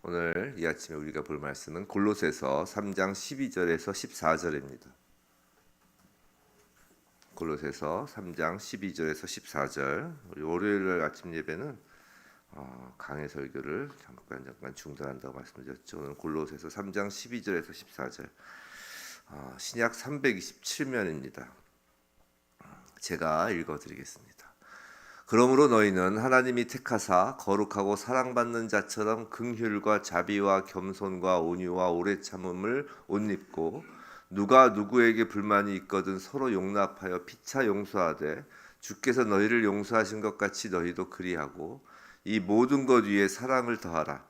오늘 이 아침에 우리가 볼 말씀은 골로새서 3장 12절에서 14절입니다. 골로새서 3장 12절에서 14절. 우리 월요일 아침 예배는 강해 설교를 잠깐 중단한다고 말씀드렸죠. 오늘 골로새서 3장 12절에서 14절. 신약 327면입니다. 제가 읽어드리겠습니다. 그러므로 너희는 하나님이 택하사 거룩하고 사랑받는 자처럼 긍휼과 자비와 겸손과 온유와 오래 참음을 옷 입고 누가 누구에게 불만이 있거든 서로 용납하여 피차 용서하되 주께서 너희를 용서하신 것 같이 너희도 그리하고 이 모든 것 위에 사랑을 더하라.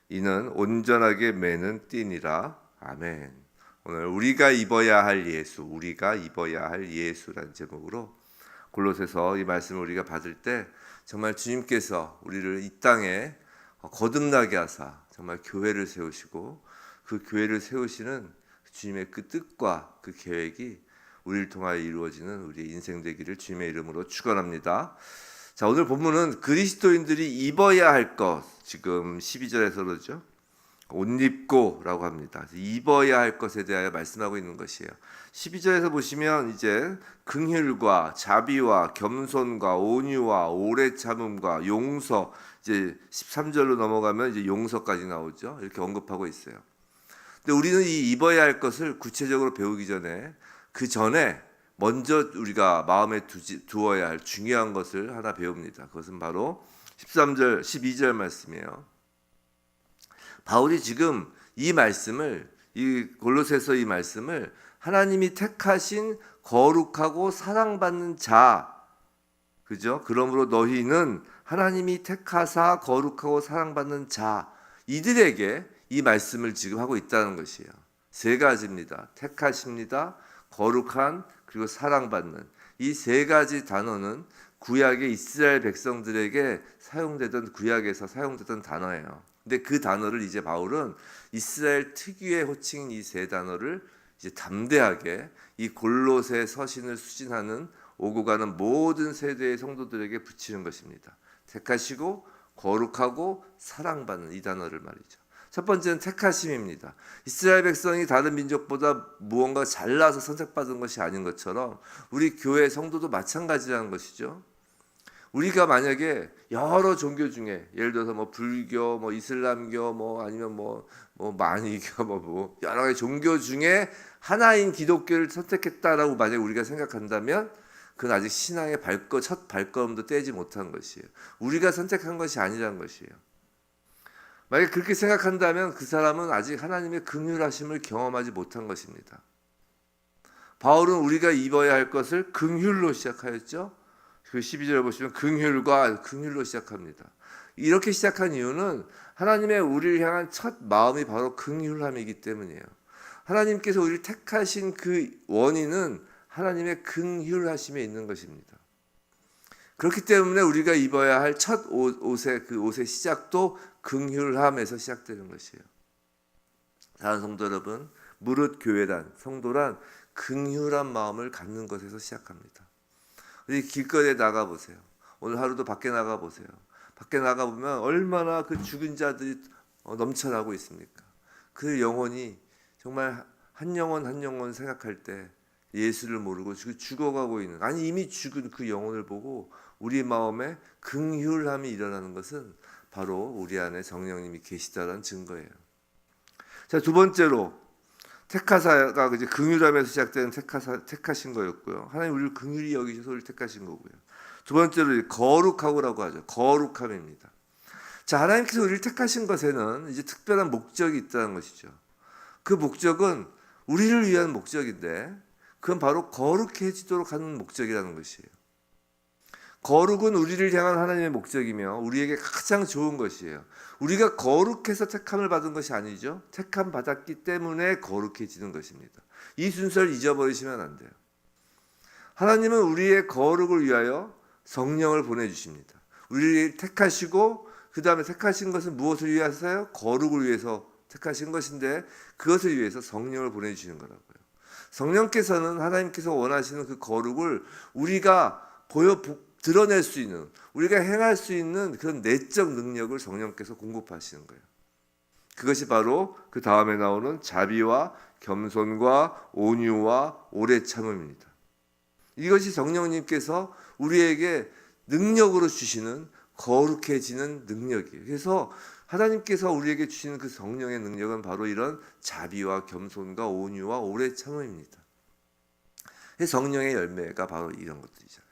이는 온전하게 매는 띠니라. 아멘. 오늘 우리가 입어야 할 예수라는 제목으로 골로새서 이 말씀을 우리가 받을 때 정말 주님께서 우리를 이 땅에 거듭나게 하사 정말 교회를 세우시고 그 교회를 세우시는 주님의 그 뜻과 그 계획이 우리를 통하여 이루어지는 우리의 인생 되기를 주님의 이름으로 축원합니다. 자, 오늘 본문은 그리스도인들이 입어야 할 것, 지금 12절에서 그러죠. 옷 입고라고 합니다. 입어야 할 것에 대하여 말씀하고 있는 것이에요. 12절에서 보시면 이제 긍휼과 자비와 겸손과 온유와 오래 참음과 용서, 이제 13절로 넘어가면 이제 용서까지 나오죠. 이렇게 언급하고 있어요. 근데 우리는 이 입어야 할 것을 구체적으로 배우기 전에 그 전에 먼저 우리가 마음에 두어야 할 중요한 것을 하나 배웁니다. 그것은 바로 13절, 12절 말씀이에요. 바울이 지금 이 말씀을, 이 골로새서 이 말씀을 하나님이 택하신 거룩하고 사랑받는 자, 그죠? 그러므로 너희는 하나님이 택하사 거룩하고 사랑받는 자, 이들에게 이 말씀을 지금 하고 있다는 것이에요. 세 가지입니다. 택하십니다, 거룩한, 그리고 사랑받는. 이 세 가지 단어는 구약의 이스라엘 백성들에게 구약에서 사용되던 단어예요. 근데 그 단어를 이제 바울은 이스라엘 특유의 호칭인 이 세 단어를 이제 담대하게 이 골로새 서신을 수진하는 오고 가는 모든 세대의 성도들에게 붙이는 것입니다. 택하시고 거룩하고 사랑받는 이 단어를 말이죠. 첫 번째는 택하심입니다. 이스라엘 백성이 다른 민족보다 무언가 잘나서 선택받은 것이 아닌 것처럼 우리 교회 성도도 마찬가지라는 것이죠. 우리가 만약에 여러 종교 중에 예를 들어서 뭐 불교, 뭐 이슬람교, 뭐 아니면 뭐 마니교, 뭐 여러 가지 종교 중에 하나인 기독교를 선택했다라고 만약에 우리가 생각한다면 그건 아직 신앙의 첫 발걸음도 떼지 못한 것이에요. 우리가 선택한 것이 아니라는 것이에요. 만약에 그렇게 생각한다면 그 사람은 아직 하나님의 긍휼하심을 경험하지 못한 것입니다. 바울은 우리가 입어야 할 것을 긍휼로 시작하였죠. 그 12절에 보시면 긍휼로 시작합니다. 이렇게 시작한 이유는 하나님의 우리를 향한 첫 마음이 바로 긍휼함이기 때문이에요. 하나님께서 우리를 택하신 그 원인은 하나님의 긍휼하심에 있는 것입니다. 그렇기 때문에 우리가 입어야 할 첫 옷의 시작도 긍휼함에서 시작되는 것이에요. 사랑하는 성도 여러분, 무릇 교회란, 성도란 긍휼한 마음을 갖는 것에서 시작합니다. 우리 길거리에 나가보세요. 오늘 하루도 밖에 나가보세요. 밖에 나가보면 얼마나 그 죽은 자들이 넘쳐나고 있습니까? 그 영혼이 정말 한 영혼 생각할 때 예수를 모르고 죽어가고 있는, 아니 이미 죽은 그 영혼을 보고 우리 마음에 긍휼함이 일어나는 것은 바로 우리 안에 성령님이 계시다는 증거예요. 자, 두 번째로 택하사가 이제 긍휼함에서 시작되는 택하신 거였고요. 하나님 우리를 긍휼히 여기셔서 우리를 택하신 거고요. 두 번째로 거룩하고라고 하죠. 거룩함입니다. 자, 하나님께서 우리를 택하신 것에는 이제 특별한 목적이 있다는 것이죠. 그 목적은 우리를 위한 목적인데 그건 바로 거룩해지도록 하는 목적이라는 것이에요. 거룩은 우리를 향한 하나님의 목적이며 우리에게 가장 좋은 것이에요. 우리가 거룩해서 택함을 받은 것이 아니죠. 택함 받았기 때문에 거룩해지는 것입니다. 이 순서를 잊어버리시면 안 돼요. 하나님은 우리의 거룩을 위하여 성령을 보내주십니다. 우리를 택하시고 그 다음에 택하신 것은 무엇을 위해서요? 거룩을 위해서 택하신 것인데 그것을 위해서 성령을 보내주시는 거라고요. 성령께서는 하나님께서 원하시는 그 거룩을 우리가 드러낼 수 있는, 우리가 행할 수 있는 그런 내적 능력을 성령께서 공급하시는 거예요. 그것이 바로 그 다음에 나오는 자비와 겸손과 온유와 오래 참음입니다. 이것이 성령님께서 우리에게 능력으로 주시는 거룩해지는 능력이에요. 그래서 하나님께서 우리에게 주시는 그 성령의 능력은 바로 이런 자비와 겸손과 온유와 오래 참음입니다. 성령의 열매가 바로 이런 것들이잖아요.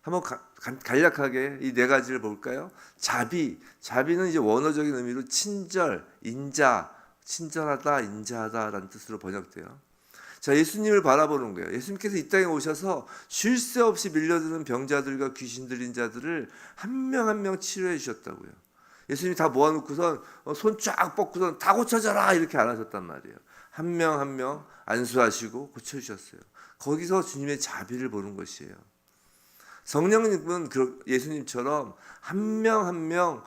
한번 간략하게 이 네 가지를 볼까요? 자비는 이제 원어적인 의미로 친절, 인자, 친절하다, 인자하다라는 뜻으로 번역돼요. 자, 예수님을 바라보는 거예요. 예수님께서 이 땅에 오셔서 쉴 새 없이 밀려드는 병자들과 귀신 들린 자들을 한 명 한 명 치료해 주셨다고요. 예수님이 다 모아놓고선 손 쫙 뻗고선 다 고쳐져라 이렇게 안 하셨단 말이에요. 한 명 한 명 안수하시고 고쳐주셨어요. 거기서 주님의 자비를 보는 것이에요. 성령님은 예수님처럼 한 명 한 명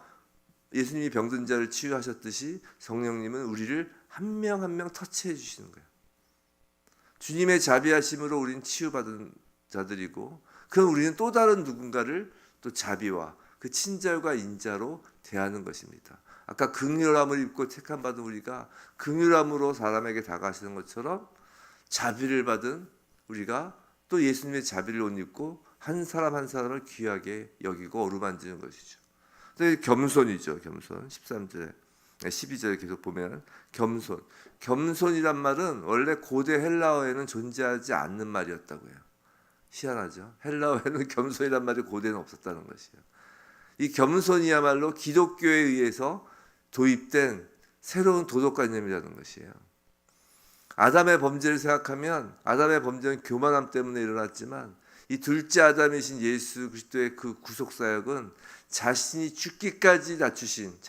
예수님이 병든 자를 치유하셨듯이 성령님은 우리를 한 명 한 명 터치해 주시는 거예요. 주님의 자비하심으로 우리는 치유받은 자들이고, 그럼 우리는 또 다른 누군가를 또 자비와 그 친절과 인자로 대하는 것입니다. 아까 긍휼함을 입고 택함 받은 우리가 긍휼함으로 사람에게 다가가시는 것처럼 자비를 받은 우리가 또 예수님의 자비를 옷 입고 한 사람 한 사람을 귀하게 여기고 어루만지는 것이죠. 겸손이죠. 겸손. 13절에 12절에 계속 보면 겸손이란 말은 원래 고대 헬라어에는 존재하지 않는 말이었다고요. 희한하죠. 헬라어에는 겸손이란 말이 고대는 없었다는 것이에요. 이 겸손이야말로 기독교에 의해서 도입된 새로운 도덕관념이라는 것이에요. 아담의 범죄를 생각하면 아담의 범죄는 교만함 때문에 일어났지만 이 둘째 아담이신 예수 그리스도의 그 구속사역은 자신을 죽기까지 낮추신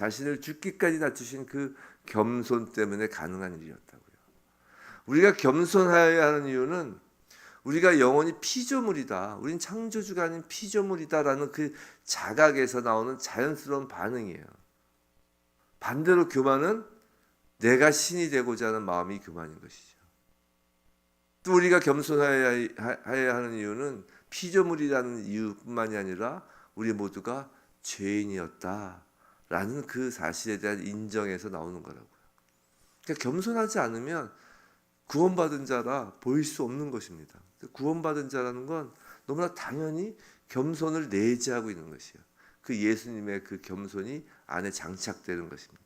그 겸손 때문에 가능한 일이었다고요. 우리가 겸손해야 하는 이유는 우리가 영원히 피조물이다. 우린 창조주가 아닌 피조물이다라는 그 자각에서 나오는 자연스러운 반응이에요. 반대로 교만은 내가 신이 되고자 하는 마음이 교만인 것이죠. 또 우리가 겸손해야 하는 이유는 피조물이라는 이유뿐만이 아니라 우리 모두가 죄인이었다라는 그 사실에 대한 인정에서 나오는 거라고요. 그러니까 겸손하지 않으면 구원받은 자라 보일 수 없는 것입니다. 구원받은 자라는 건 너무나 당연히 겸손을 내재하고 있는 것이에요. 그 예수님의 그 겸손이 안에 장착되는 것입니다.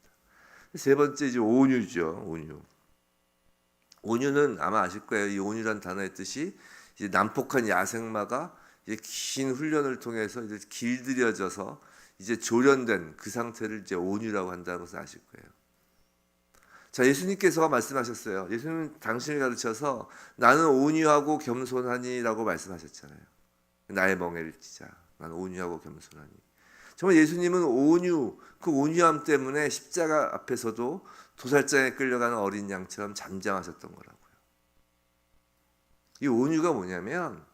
세 번째 이제 온유죠. 온유는 아마 아실 거예요. 이 온유란 단어의 뜻이 이제 난폭한 야생마가 이제 긴 훈련을 통해서 이제 길들여져서 이제 조련된 그 상태를 이제 온유라고 한다는 것을 아실 거예요. 자, 예수님께서 말씀하셨어요. 예수님은 당신을 가르쳐서 나는 온유하고 겸손하니라고 말씀하셨잖아요. 나의 멍에를 찢자. 나는 온유하고 겸손하니. 정말 예수님은 그 온유함 때문에 십자가 앞에서도 도살장에 끌려가는 어린 양처럼 잠잠하셨던 거라고요. 이 온유가 뭐냐면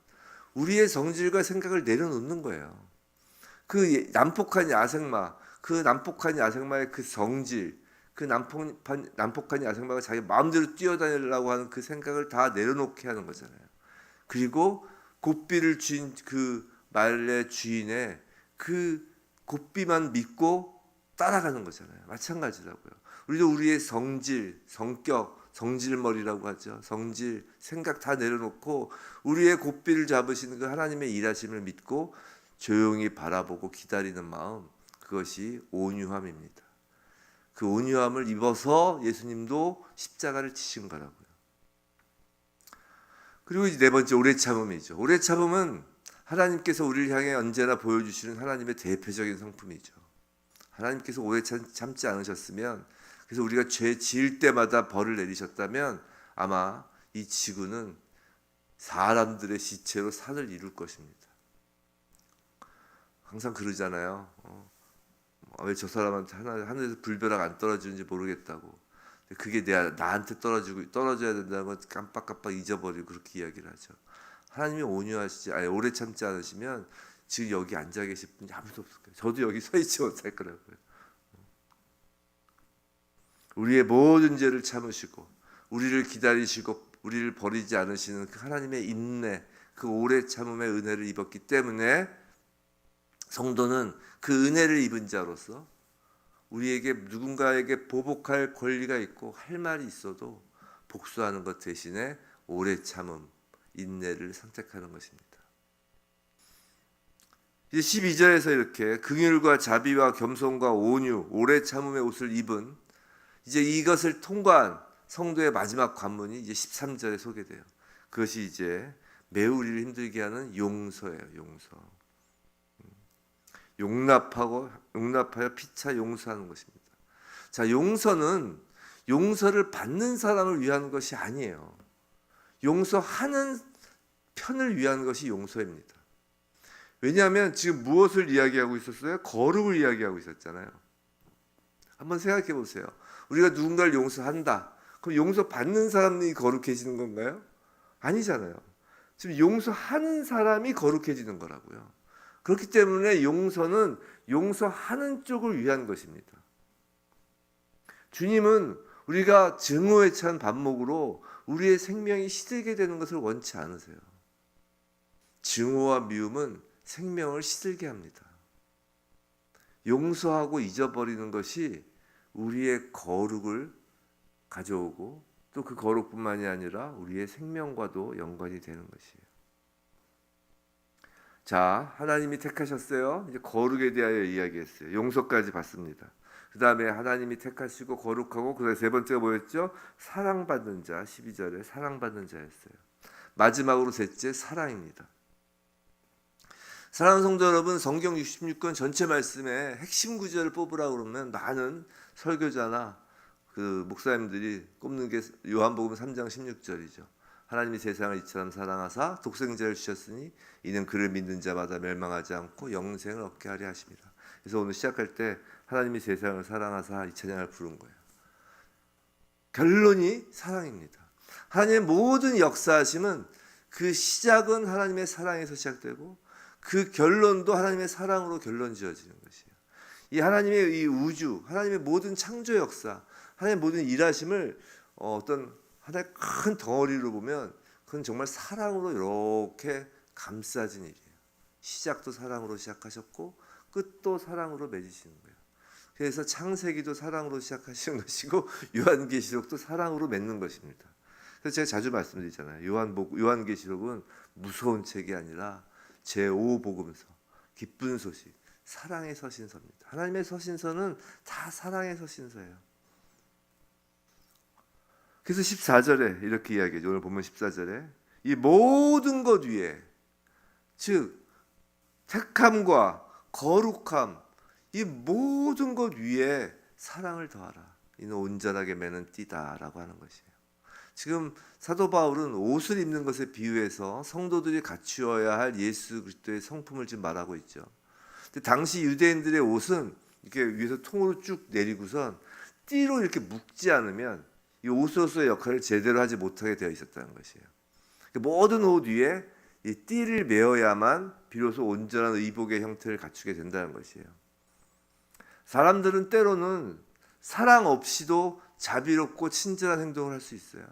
우리의 성질과 생각을 내려놓는 거예요. 그 난폭한 야생마의 그 성질, 그 난폭한 야생마가 자기 마음대로 뛰어다니려고 하는 그 생각을 다 내려놓게 하는 거잖아요. 그리고 곱비를 쥔 그 말의 주인의 그 곱비만 믿고 따라가는 거잖아요. 마찬가지라고요. 우리도 우리의 성질, 성격, 성질머리라고 하죠. 성질, 생각 다 내려놓고 우리의 곱비를 잡으시는 그 하나님의 일하심을 믿고 조용히 바라보고 기다리는 마음, 그것이 온유함입니다. 그 온유함을 입어서 예수님도 십자가를 지신 거라고요. 그리고 이제 네 번째 오래 참음이죠. 오래 참음은 하나님께서 우리를 향해 언제나 보여주시는 하나님의 대표적인 성품이죠. 하나님께서 오래 참지 않으셨으면, 그래서 우리가 죄 지을 때마다 벌을 내리셨다면 아마 이 지구는 사람들의 시체로 산을 이룰 것입니다. 항상 그러잖아요. 왜 저 사람한테 하늘에서 불벼락 안 떨어지는지 모르겠다고. 그게 나한테 떨어져야 된다는 건 깜빡깜빡 잊어버리고 그렇게 이야기를 하죠. 하나님이 오래 참지 않으시면 지금 여기 앉아 계실 분이 아무도 없을 거예요. 저도 여기 서 있지 못할 거라고요. 우리의 모든 죄를 참으시고 우리를 기다리시고 우리를 버리지 않으시는 그 하나님의 인내, 그 오래 참음의 은혜를 입었기 때문에 성도는 그 은혜를 입은 자로서 우리에게 누군가에게 보복할 권리가 있고 할 말이 있어도 복수하는 것 대신에 오래 참음, 인내를 선택하는 것입니다. 이제 12절에서 이렇게 긍휼과 자비와 겸손과 온유, 오래 참음의 옷을 입은 이제 이것을 통과한 성도의 마지막 관문이 이제 13절에 소개돼요. 그것이 이제 매우 우리를 힘들게 하는 용서예요. 용납하여 피차 용서하는 것입니다. 자, 용서는 용서를 받는 사람을 위한 것이 아니에요. 용서하는 편을 위한 것이 용서입니다. 왜냐하면 지금 무엇을 이야기하고 있었어요? 거룩을 이야기하고 있었잖아요. 한번 생각해 보세요. 우리가 누군가를 용서한다. 그럼 용서받는 사람이 거룩해지는 건가요? 아니잖아요. 지금 용서하는 사람이 거룩해지는 거라고요. 그렇기 때문에 용서는 용서하는 쪽을 위한 것입니다. 주님은 우리가 증오에 찬 반목으로 우리의 생명이 시들게 되는 것을 원치 않으세요. 증오와 미움은 생명을 시들게 합니다. 용서하고 잊어버리는 것이 우리의 거룩을 가져오고 또 그 거룩뿐만이 아니라 우리의 생명과도 연관이 되는 것이에요. 자, 하나님이 택하셨어요. 이제 거룩에 대하여 이야기했어요. 용서까지 받습니다. 그 다음에 하나님이 택하시고 거룩하고 그 다음에 세 번째가 뭐였죠? 사랑받는 자, 12절에 사랑받는 자였어요. 마지막으로 셋째, 사랑입니다. 사랑하는 성도 여러분, 성경 66권 전체 말씀의 핵심 구절을 뽑으라고 그러면 많은 설교자나 그 목사님들이 꼽는 게 요한복음 3장 16절이죠. 하나님이 세상을 이처럼 사랑하사 독생자를 주셨으니 이는 그를 믿는 자마다 멸망하지 않고 영생을 얻게 하려 하십니다. 그래서 오늘 시작할 때 하나님이 세상을 사랑하사 이 찬양을 부른 거예요. 결론이 사랑입니다. 하나님의 모든 역사하심은 그 시작은 하나님의 사랑에서 시작되고 그 결론도 하나님의 사랑으로 결론 지어지는 것이에요. 이 하나님의 이 우주, 하나님의 모든 창조 역사, 하나님의 모든 일하심을 어떤 하나의 큰 덩어리로 보면 그건 정말 사랑으로 이렇게 감싸진 일이에요. 시작도 사랑으로 시작하셨고 끝도 사랑으로 맺으시는 거예요. 그래서 창세기도 사랑으로 시작하시는 것이고 요한계시록도 사랑으로 맺는 것입니다. 그래서 제가 자주 말씀드리잖아요. 요한계시록은 무서운 책이 아니라 제5복음서, 기쁜 소식, 사랑의 서신서입니다. 하나님의 서신서는 다 사랑의 서신서예요. 그래서 14절에 이렇게 이야기해요. 오늘 보면 14절에 이 모든 것 위에, 즉 택함과 거룩함, 이 모든 것 위에 사랑을 더하라. 이는 온전하게 매는 띠다라고 하는 것이에요. 지금 사도 바울은 옷을 입는 것에 비유해서 성도들이 갖추어야 할 예수 그리스도의 성품을 지금 말하고 있죠. 근데 당시 유대인들의 옷은 이렇게 위에서 통으로 쭉 내리고선 띠로 이렇게 묶지 않으면 이 옷으로서의 역할을 제대로 하지 못하게 되어 있었다는 것이에요. 모든 옷 위에 이 띠를 메어야만 비로소 온전한 의복의 형태를 갖추게 된다는 것이에요. 사람들은 때로는 사랑 없이도 자비롭고 친절한 행동을 할 수 있어요.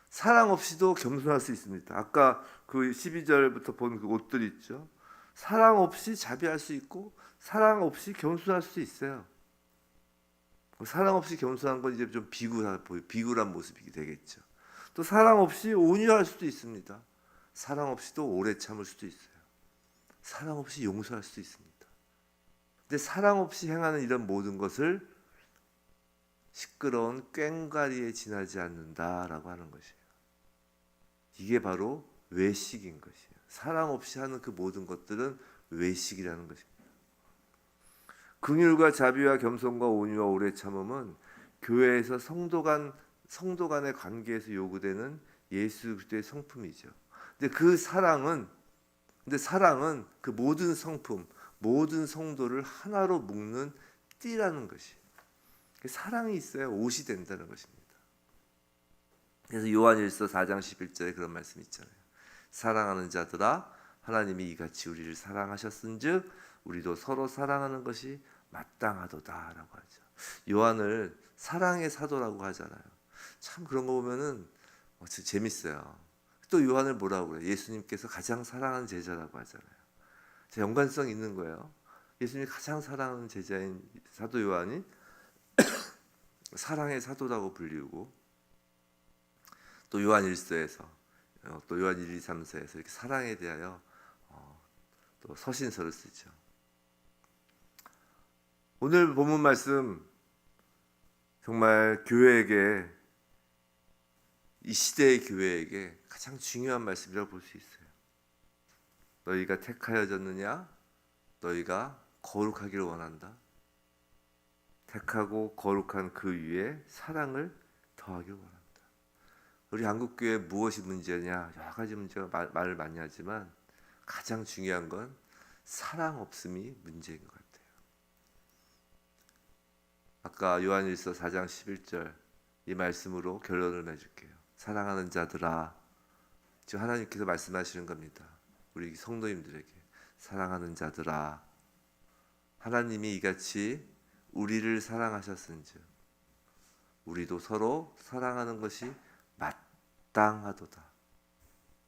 사랑 없이도 겸손할 수 있습니다. 아까 그 12절부터 본 그 옷들 있죠. 사랑 없이 자비할 수 있고 사랑 없이 겸손할 수 있어요. 사랑 없이 겸손한 건 이제 좀 비굴한 모습이 되겠죠. 또 사랑 없이 온유할 수도 있습니다. 사랑 없이도 오래 참을 수도 있어요. 사랑 없이 용서할 수도 있습니다. 근데 사랑 없이 행하는 이런 모든 것을 시끄러운 꽹과리에 지나지 않는다라고 하는 것이에요. 이게 바로 외식인 것이에요. 사랑 없이 하는 그 모든 것들은 외식이라는 것입니다. 긍휼과 자비와 겸손과 온유와 오래 참음은 교회에서 성도 간의 관계에서 요구되는 예수 그리스도의 성품이죠. 근데 사랑은 그 모든 성품, 모든 성도를 하나로 묶는 띠라는 것이에요. 사랑이 있어야 옷이 된다는 것입니다. 그래서 요한일서 4장 11절에 그런 말씀이 있잖아요. 사랑하는 자들아 하나님이 이같이 우리를 사랑하셨은즉 우리도 서로 사랑하는 것이 마땅하도다라고 하죠. 요한을 사랑의 사도라고 하잖아요. 참 그런 거 보면은 재밌어요. 또 요한을 뭐라고 그래요? 예수님께서 가장 사랑하는 제자라고 하잖아요. 연관성 있는 거예요. 예수님이 가장 사랑하는 제자인 사도 요한이 사랑의 사도라고 불리우고, 또 요한 1서에서 또 요한 1, 2, 3서에서 이렇게 사랑에 대하여 또 서신서를 쓰죠. 오늘 본문 말씀 정말 교회에게, 이 시대의 교회에게 가장 중요한 말씀이라고 볼 수 있어요. 너희가 택하여졌느냐? 너희가 거룩하기를 원한다. 택하고 거룩한 그 위에 사랑을 더하기를 원한다. 우리 한국교회 무엇이 문제냐? 여러 가지 문제가 말을 많이 하지만 가장 중요한 건 사랑 없음이 문제인 것 같아요. 아까 요한일서 4장 11절 이 말씀으로 결론을 맺을게요. 사랑하는 자들아, 지금 하나님께서 말씀하시는 겁니다. 우리 성도님들에게 사랑하는 자들아, 하나님이 이같이 우리를 사랑하셨은즉 우리도 서로 사랑하는 것이 마땅하도다.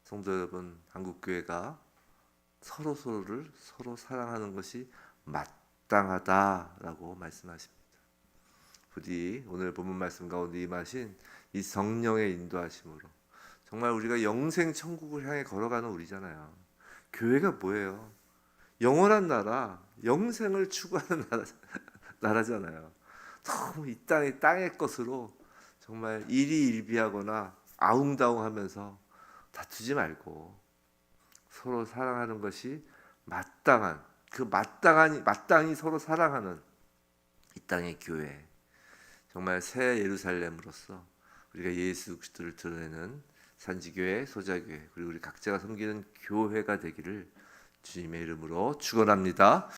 성도 여러분, 한국교회가 서로를 서로 사랑하는 것이 마땅하다라고 말씀하십니다. 부디 오늘 본문 말씀 가운데 임하신 이 성령의 인도하심으로 정말 우리가 영생 천국을 향해 걸어가는 우리잖아요. 교회가 뭐예요? 영원한 나라, 영생을 추구하는 나라잖아요. 너무 이 땅의 것으로 정말 일희일비하거나 아웅다웅하면서 다투지 말고 서로 사랑하는 것이 마땅한, 마땅히 서로 사랑하는 이 땅의 교회, 정말 새 예루살렘으로서 우리가 예수 그리스도를 드러내는 산지교회, 소자교회, 그리고 우리 각자가 섬기는 교회가 되기를 주님의 이름으로 축원합니다.